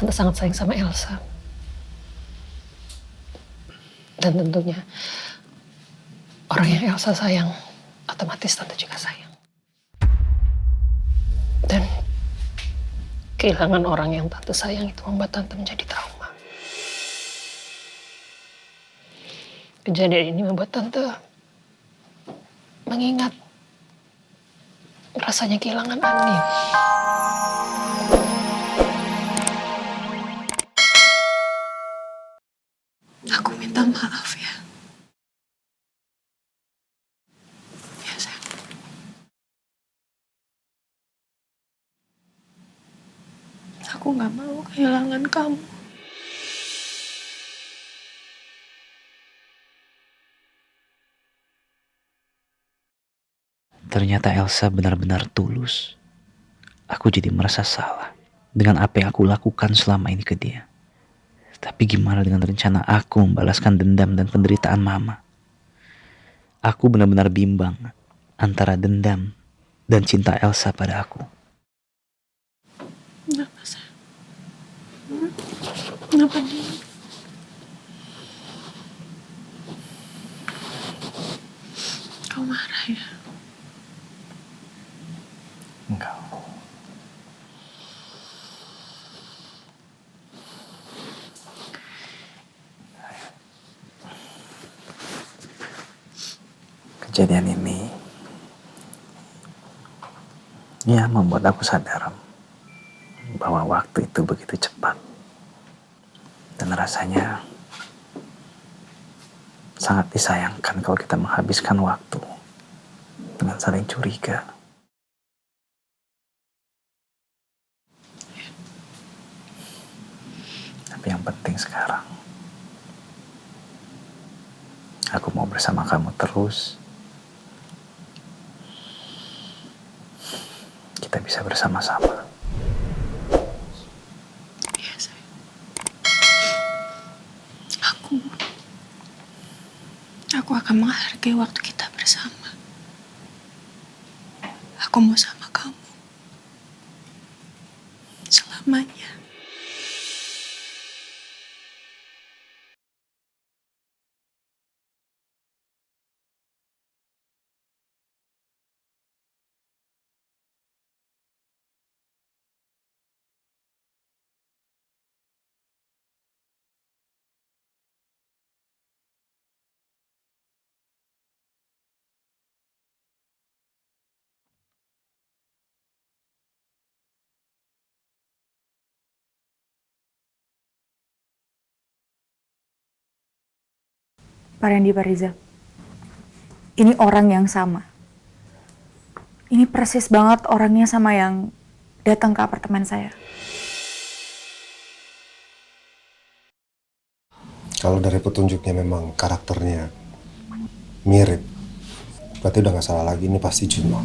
Tante sangat sayang sama Elsa. Dan tentunya orang yang Elsa sayang, otomatis Tante juga sayang. Dan kehilangan orang yang Tante sayang itu membuat Tante menjadi trauma. Kejadian ini membuat Tante mengingat rasanya kehilangan Andin. Aku minta maaf ya. Ya, sayang. Aku gak mau kehilangan kamu. Ternyata Elsa benar-benar tulus. Aku jadi merasa salah dengan apa yang aku lakukan selama ini ke dia. Tapi gimana dengan rencana aku membalaskan dendam dan penderitaan mama? Aku benar-benar bimbang antara dendam dan cinta Elsa pada aku. Kenapa, sayang? Kenapa dia? Kau marah ya? Enggak. Kejadian ini ya membuat aku sadar bahwa waktu itu begitu cepat dan rasanya sangat disayangkan kalau kita menghabiskan waktu dengan saling curiga. Tapi yang penting sekarang aku mau bersama kamu terus. Kita bisa bersama-sama. Iya, sayang. Aku akan menghargai waktu kita bersama. Aku mau sama kamu. Selamanya. Pak Randy, Pak Riza, ini orang yang sama. Ini persis banget orangnya sama yang datang ke apartemen saya. Kalau dari petunjuknya memang karakternya mirip, berarti udah gak salah lagi, ini pasti Juno.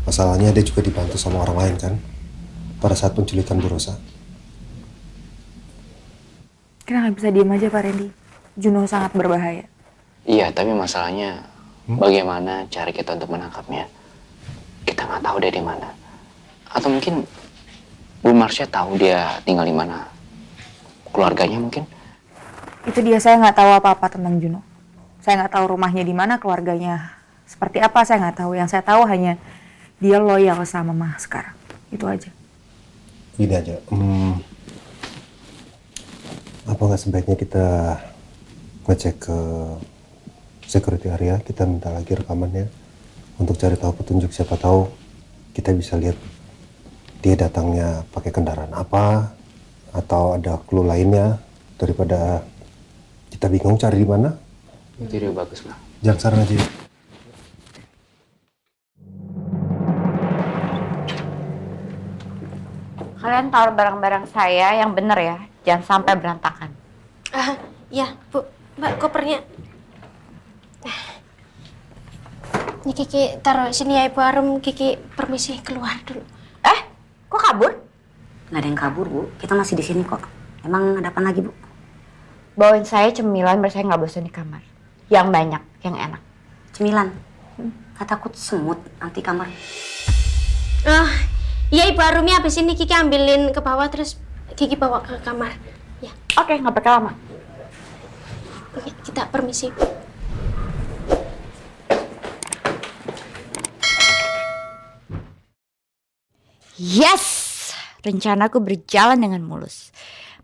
Masalahnya dia juga dibantu sama orang lain kan, pada saat penculikan Bu Rosa. Kita nggak bisa diem aja, Pak Randy. Juno sangat berbahaya. Iya, tapi masalahnya bagaimana cara kita untuk menangkapnya? Kita nggak tahu dia di mana. Atau mungkin Bu Marsha tahu dia tinggal di mana? Keluarganya mungkin? Itu dia, saya nggak tahu apa-apa tentang Juno. Saya nggak tahu rumahnya di mana, keluarganya seperti apa, saya nggak tahu. Yang saya tahu hanya dia loyal sama Mama sekarang. Itu aja. Gini aja, apa nggak sebaiknya kita ngecek ke security area, kita minta lagi rekamannya untuk cari tahu petunjuk, siapa tahu kita bisa lihat dia datangnya pakai kendaraan apa atau ada clue lainnya daripada kita bingung cari di mana. Itu dia bagus, Bang. Jangan saran aja. Kalian taruh barang-barang saya yang bener ya, jangan sampai berantakan. Ya, Bu. Mbak, kopernya. Ini Kiki taruh sini ya, Ibu Arum. Kiki permisi keluar dulu. Kok kabur? Nggak ada yang kabur, Bu. Kita masih di sini kok. Emang ada apa lagi, Bu? Bawain saya cemilan biar saya nggak bosan di kamar. Yang banyak, yang enak. Cemilan. Takut semut nanti kamar. Iya Ibu Arumi, habis ini Kiki ambilin ke bawah terus Kiki bawa ke kamar. Ya, Oke, nggak pakai lama. kita permisi. Yes! Rencanaku berjalan dengan mulus.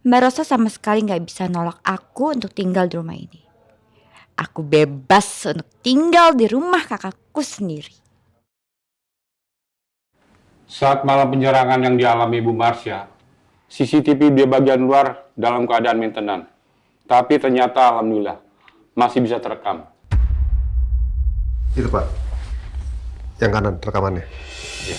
Mbak Rosa sama sekali nggak bisa nolak aku untuk tinggal di rumah ini. Aku bebas untuk tinggal di rumah kakakku sendiri. Saat malam penyerangan yang dialami Ibu Marsha, CCTV di bagian luar dalam keadaan maintenance. Tapi ternyata alhamdulillah masih bisa terekam. Itu Pak, yang kanan rekamannya. Ya.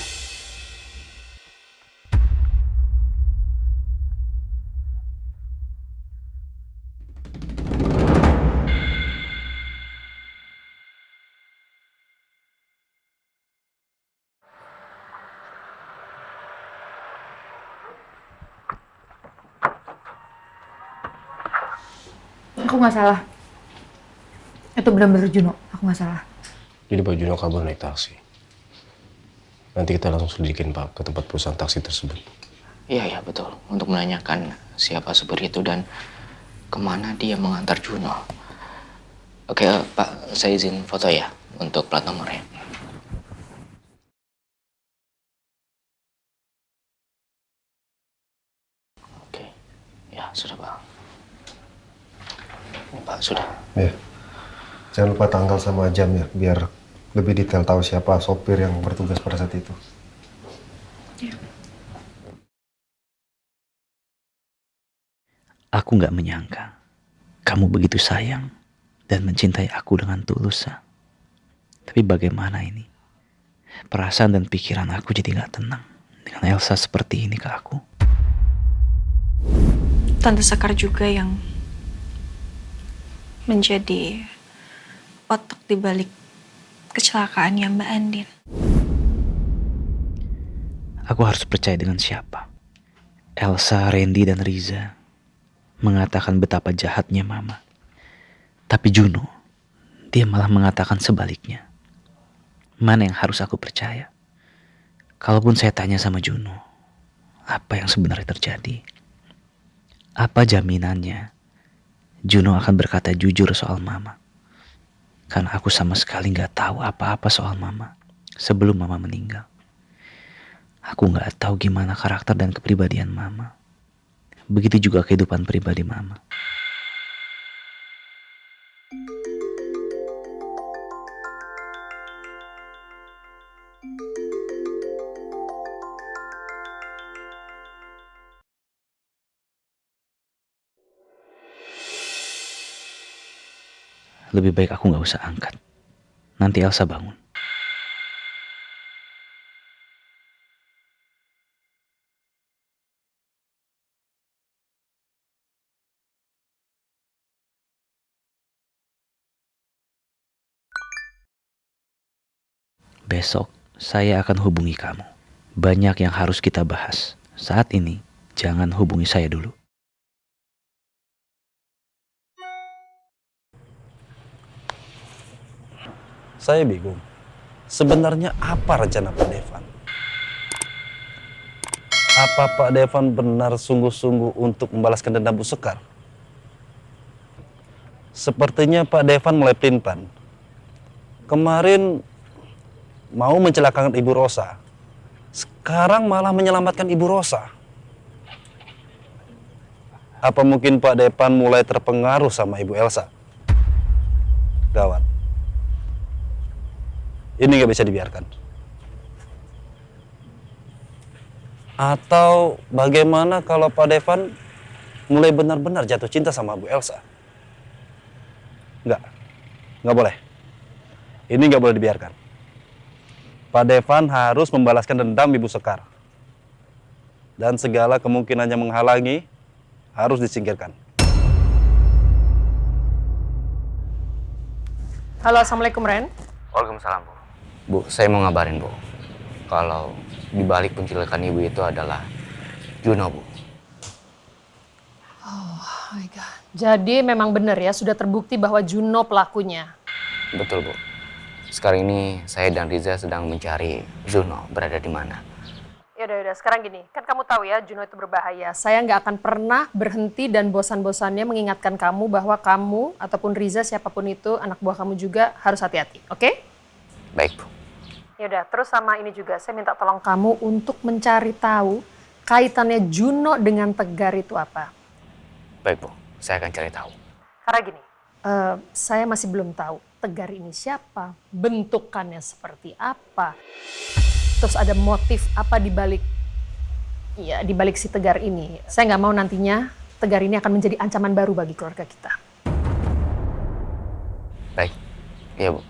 Aku nggak salah. Itu benar-benar Juno. Aku nggak salah. Jadi Pak Juno kabur naik taksi. Nanti kita langsung selidikin Pak ke tempat perusahaan taksi tersebut. Iya betul. Untuk menanyakan siapa supir itu dan kemana dia mengantar Juno. Oke Pak, saya izin foto ya untuk plat nomornya. Oke, ya sudah Pak. Pak sudah. Ya. Jangan lupa tanggal sama jam ya, biar lebih detail tahu siapa sopir yang bertugas pada saat itu. Aku nggak menyangka kamu begitu sayang dan mencintai aku dengan tulus, Sa. Tapi bagaimana ini? Perasaan dan pikiran aku jadi nggak tenang dengan Elsa seperti ini ke aku. Tante Sekar juga yang menjadi otak dibalik kecelakaannya Mbak Andin. Aku harus percaya dengan siapa? Elsa, Randy, dan Riza mengatakan betapa jahatnya Mama. Tapi Juno, dia malah mengatakan sebaliknya. Mana yang harus aku percaya? Kalaupun saya tanya sama Juno, apa yang sebenarnya terjadi? Apa jaminannya Juno akan berkata jujur soal Mama? Karena aku sama sekali gak tahu apa-apa soal Mama sebelum Mama meninggal. Aku gak tahu gimana karakter dan kepribadian Mama. Begitu juga kehidupan pribadi Mama. Lebih baik aku gak usah angkat. Nanti Elsa bangun. Besok saya akan hubungi kamu. Banyak yang harus kita bahas. Saat ini jangan hubungi saya dulu. Saya bingung. Sebenarnya apa rencana Pak Devan? Apa Pak Devan benar sungguh-sungguh untuk membalaskan dendam Bu Sekar? Sepertinya Pak Devan mulai pelin-pelan. Kemarin mau mencelakakan Ibu Rosa. Sekarang malah menyelamatkan Ibu Rosa. Apa mungkin Pak Devan mulai terpengaruh sama Ibu Elsa? Gawat. Ini nggak bisa dibiarkan. Atau bagaimana kalau Pak Devan mulai benar-benar jatuh cinta sama Bu Elsa? Nggak boleh. Ini nggak boleh dibiarkan. Pak Devan harus membalaskan dendam Ibu Sekar. Dan segala kemungkinan yang menghalangi harus disingkirkan. Halo, Assalamualaikum Ren. Waalaikumsalam Bu. Bu, saya mau ngabarin Bu, kalau di balik penculikan ibu itu adalah Juno Bu. Oh my God. Jadi memang benar ya, sudah terbukti bahwa Juno pelakunya. Betul Bu. Sekarang ini saya dan Riza sedang mencari Juno berada di mana. Yaudah, sekarang gini. Kan kamu tahu ya, Juno itu berbahaya. Saya nggak akan pernah berhenti dan bosan-bosannya mengingatkan kamu bahwa kamu, ataupun Riza, siapapun itu, anak buah kamu juga harus hati-hati, oke? Baik, Bu. Yaudah, terus sama ini juga. Saya minta tolong kamu untuk mencari tahu kaitannya Juno dengan Tegar itu apa. Baik, Bu. Saya akan cari tahu. Karena gini, saya masih belum tahu Tegar ini siapa, bentukannya seperti apa. Terus ada motif apa di balik si Tegar ini. Saya nggak mau nantinya Tegar ini akan menjadi ancaman baru bagi keluarga kita. Baik. Iya, Bu.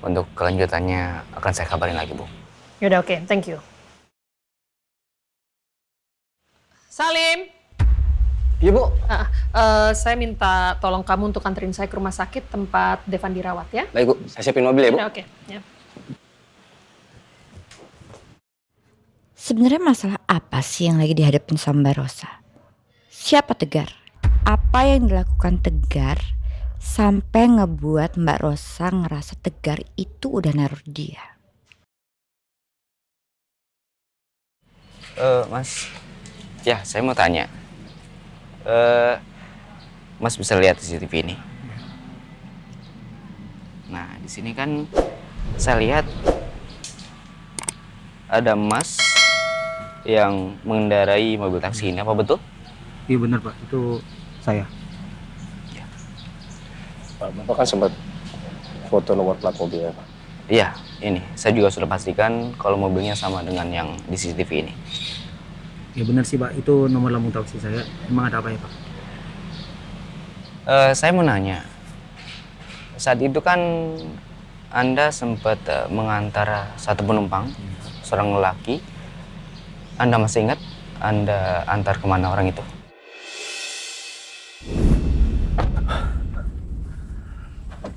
Untuk kelanjutannya akan saya kabarin lagi, Bu. Yaudah, oke, thank you. Salim. Iya, Bu. Saya minta tolong kamu untuk anterin saya ke rumah sakit tempat Devan dirawat ya. Baik, Bu. Saya siapin mobil ya, Bu. Yaudah, oke. Ya. Sebenarnya masalah apa sih yang lagi dihadapin sama Mbak Rosa? Siapa Tegar? Apa yang dilakukan Tegar sampai ngebuat Mbak Rosa ngerasa Tegar itu udah naruh dia? Mas. Ya, saya mau tanya. Mas bisa lihat CCTV ini? Nah, di sini kan saya lihat ada Mas yang mengendarai mobil taksi ini, apa betul? Iya benar Pak, itu saya. Pak, Bapak kan sempat foto nomor plat mobilnya, Pak. Iya, ini. Saya juga sudah pastikan kalau mobilnya sama dengan yang di CCTV ini. Ya benar sih Pak, itu nomor lambung taksi saya. Emang ada apa ya Pak? Saya mau nanya, saat itu kan Anda sempat mengantar satu penumpang, seorang lelaki. Anda masih ingat Anda antar kemana orang itu?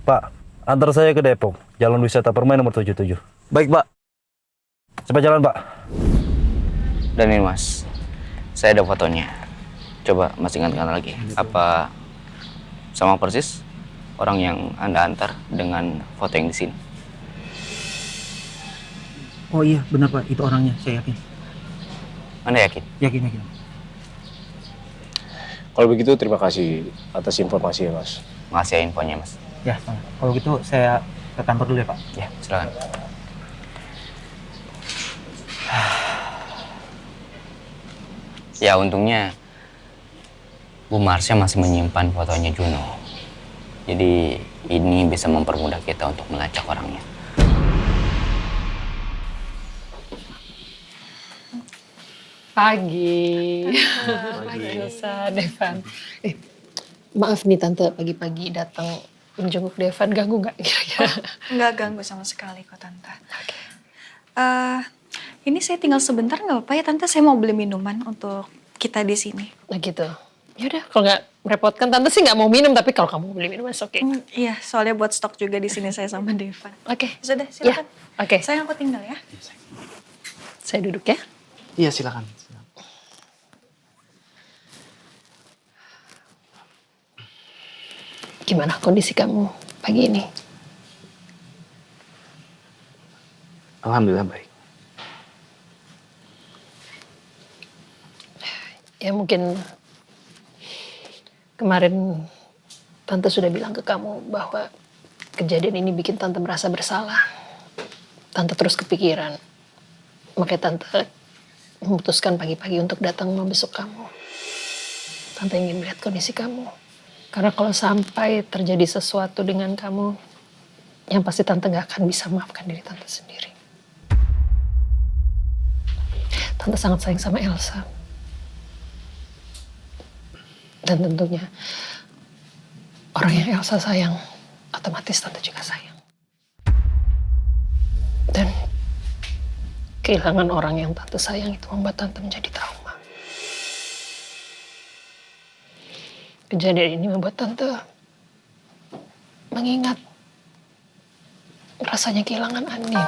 Pak, antar saya ke Depok, Jalan Wisata Permai nomor 77. Baik, Pak. Cepat jalan, Pak. Dan ini, Mas, saya ada fotonya. Coba Mas ingatkan lagi, apa sama persis orang yang Anda antar dengan foto yang di sini? Oh iya, benar Pak, itu orangnya, saya yakin. Anda yakin? Yakin. Kalau begitu terima kasih atas informasi ya, Mas. Makasih ya infonya, Mas. Ya, kalau gitu saya ke kantor dulu ya Pak. Ya, silakan. Ya, untungnya Bu Marsha masih menyimpan fotonya Juno. Jadi ini bisa mempermudah kita untuk melacak orangnya. Pagi. Elsa, Devan. Maaf nih Tante, pagi-pagi datang menjenguk Devan, ganggu nggak kira-kira? Nggak ganggu sama sekali kok Tante. Ini saya tinggal sebentar nggak apa-apa ya Tante? Saya mau beli minuman untuk kita di sini. Nah gitu. Yaudah, kalau nggak merepotkan Tante sih nggak mau minum, tapi kalau kamu mau beli minuman, oke. Iya, soalnya buat stok juga di sini saya sama Devan. Oke. Sudah, silakan. Ya, oke. Saya aku tinggal ya. Saya duduk ya. Iya, silakan. Gimana kondisi kamu pagi ini? Alhamdulillah baik. Ya mungkin kemarin Tante sudah bilang ke kamu bahwa kejadian ini bikin Tante merasa bersalah. Tante terus kepikiran. Makanya Tante memutuskan pagi-pagi untuk datang membesuk kamu. Tante ingin melihat kondisi kamu. Karena kalau sampai terjadi sesuatu dengan kamu, yang pasti Tante gak akan bisa maafkan diri Tante sendiri. Tante sangat sayang sama Elsa. Dan tentunya orang yang Elsa sayang, otomatis Tante juga sayang. Dan kehilangan orang yang Tante sayang itu membuat Tante menjadi trauma. Kejadian ini membuat Tante mengingat rasanya kehilangan Andin.